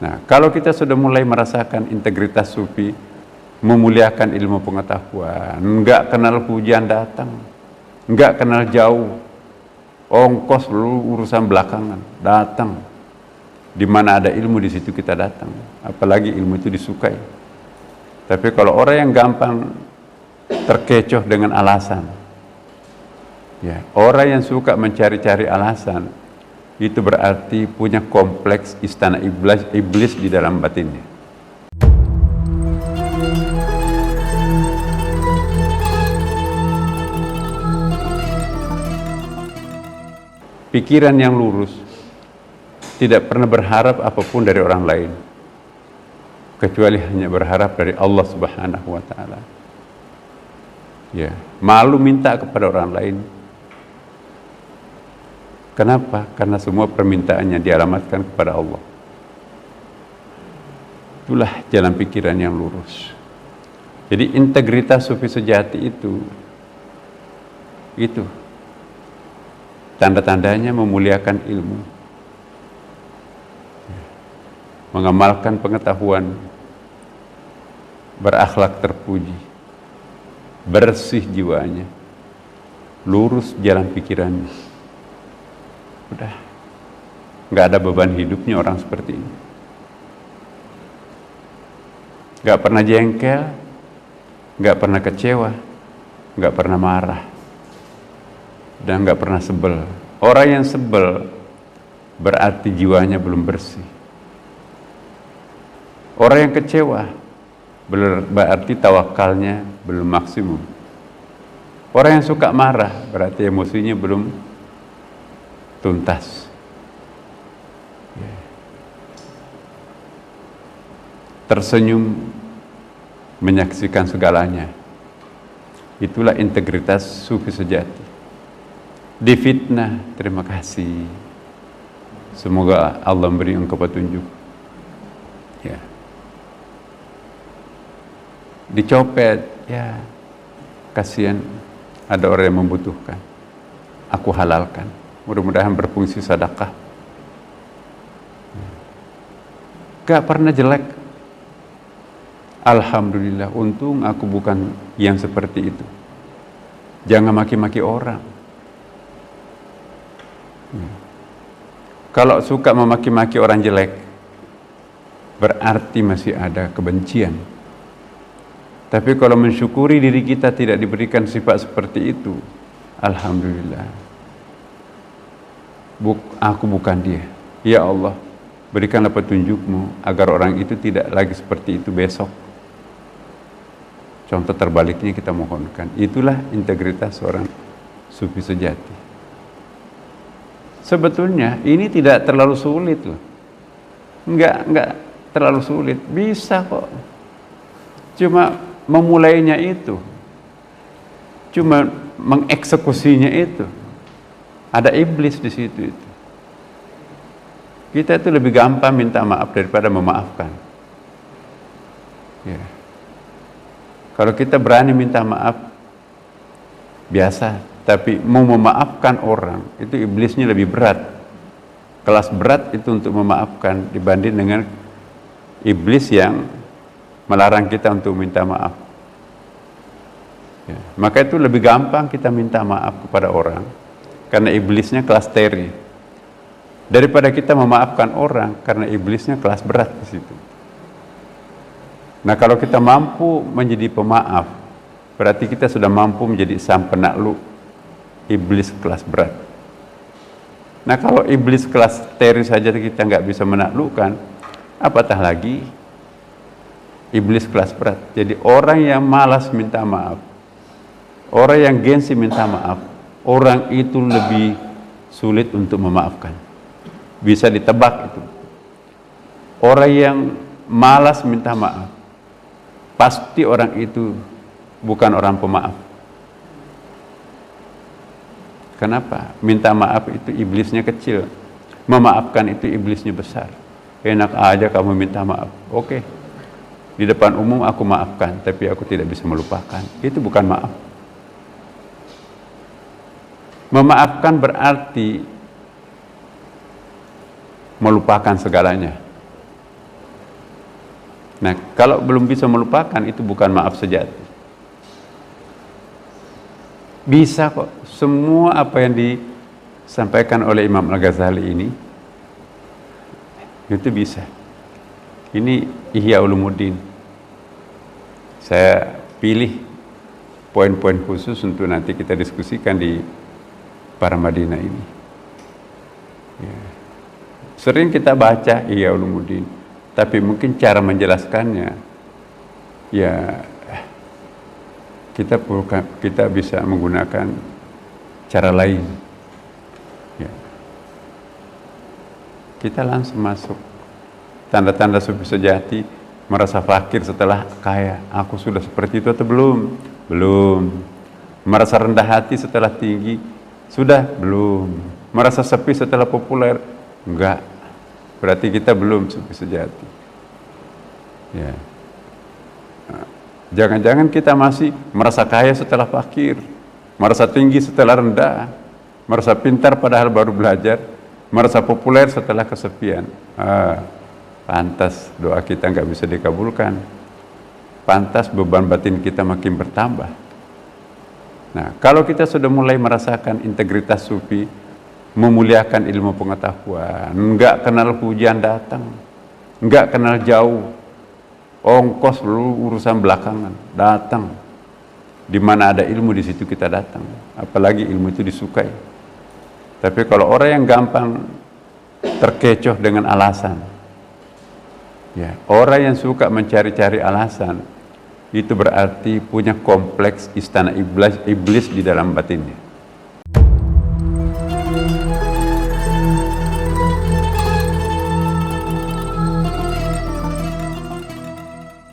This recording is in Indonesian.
Nah, kalau kita sudah mulai merasakan integritas sufi, memuliakan ilmu pengetahuan, enggak kenal hujan datang, enggak kenal jauh, ongkos lu urusan belakangan, datang. Di mana ada ilmu di situ kita datang, apalagi ilmu itu disukai. Tapi kalau orang yang gampang terkecoh dengan alasan, ya, orang yang suka mencari-cari alasan, itu berarti punya kompleks istana iblis di dalam batinnya. Pikiran yang lurus tidak pernah berharap apapun dari orang lain, kecuali hanya berharap dari Allah Subhanahu wa Ta'ala. Ya, malu minta kepada orang lain. Kenapa? Karena semua permintaannya dialamatkan kepada Allah. Itulah jalan pikiran yang lurus. Jadi integritas sufi sejati itu tanda-tandanya memuliakan ilmu, mengamalkan pengetahuan, berakhlak terpuji, bersih jiwanya, lurus jalan pikirannya. Udah, nggak ada beban hidupnya orang seperti ini. Nggak pernah jengkel, nggak pernah kecewa, nggak pernah marah, dan nggak pernah sebel. Orang yang sebel berarti jiwanya belum bersih. Orang yang kecewa berarti tawakalnya belum maksimum. Orang yang suka marah berarti emosinya belum tuntas. Tersenyum menyaksikan segalanya. Itulah integritas sufi sejati. Difitnah, terima kasih. Semoga Allah memberi engkau petunjuk. Ya. Dicopet, ya kasihan ada orang yang membutuhkan. Aku halalkan. Mudah-mudahan berfungsi sedekah. Gak pernah jelek. Alhamdulillah, untung aku bukan yang seperti itu. Jangan maki-maki orang. Kalau suka memaki-maki orang jelek, berarti masih ada kebencian. Tapi kalau mensyukuri diri kita tidak diberikan sifat seperti itu, alhamdulillah. Aku bukan dia. Ya Allah, berikanlah petunjukmu agar orang itu tidak lagi seperti itu besok. Contoh terbaliknya kita mohonkan. Itulah integritas seorang sufi sejati. Sebetulnya ini tidak terlalu sulit loh. Enggak terlalu sulit. Bisa kok. Cuma memulainya itu. Cuma mengeksekusinya itu. Ada iblis di situ itu. Kita itu lebih gampang minta maaf daripada memaafkan. Ya. Kalau kita berani minta maaf, biasa. Tapi mau memaafkan orang, itu iblisnya lebih berat. Kelas berat itu untuk memaafkan dibanding dengan iblis yang melarang kita untuk minta maaf. Ya. Maka itu lebih gampang kita minta maaf kepada orang, karena iblisnya kelas teri. Daripada kita memaafkan orang karena iblisnya kelas berat di situ. Nah, kalau kita mampu menjadi pemaaf, berarti kita sudah mampu menjadi sang penakluk iblis kelas berat. Nah, kalau iblis kelas teri saja kita nggak bisa menaklukkan, apatah lagi iblis kelas berat. Jadi orang yang malas minta maaf, orang yang gengsi minta maaf, orang itu lebih sulit untuk memaafkan. Bisa ditebak itu. Orang yang malas minta maaf, pasti orang itu bukan orang pemaaf. Kenapa? Minta maaf itu iblisnya kecil, memaafkan itu iblisnya besar. Enak aja kamu minta maaf. Oke. Di depan umum aku maafkan, tapi aku tidak bisa melupakan. Itu bukan maaf. Memaafkan berarti melupakan segalanya. Nah, kalau belum bisa melupakan, itu bukan maaf sejati. Bisa kok, semua apa yang disampaikan oleh Imam Al-Ghazali ini, itu bisa. Ini Ihya Ulumuddin. Saya pilih poin-poin khusus untuk nanti kita diskusikan di Paramadina ini. Ya. Sering kita baca Ihya Ulumuddin, tapi mungkin cara menjelaskannya, ya kita bisa menggunakan cara lain. Ya. Kita langsung masuk. Tanda-tanda sufi sejati, merasa fakir setelah kaya. Aku sudah seperti itu atau belum? Belum. Merasa rendah hati setelah tinggi? Sudah? Belum. Merasa sepi setelah populer? Enggak. Berarti kita belum sufi sejati. Ya. Jangan-jangan kita masih merasa kaya setelah fakir, merasa tinggi setelah rendah, merasa pintar padahal baru belajar, merasa populer setelah kesepian. Pantas doa kita nggak bisa dikabulkan. Pantas beban batin kita makin bertambah. Nah, kalau kita sudah mulai merasakan integritas sufi, memuliakan ilmu pengetahuan, nggak kenal hujan datang, nggak kenal jauh, ongkos lu urusan belakangan, datang. Di mana ada ilmu, di situ kita datang. Apalagi ilmu itu disukai. Tapi kalau orang yang gampang terkecoh dengan alasan, ya, orang yang suka mencari-cari alasan, itu berarti punya kompleks istana iblis di dalam batinnya.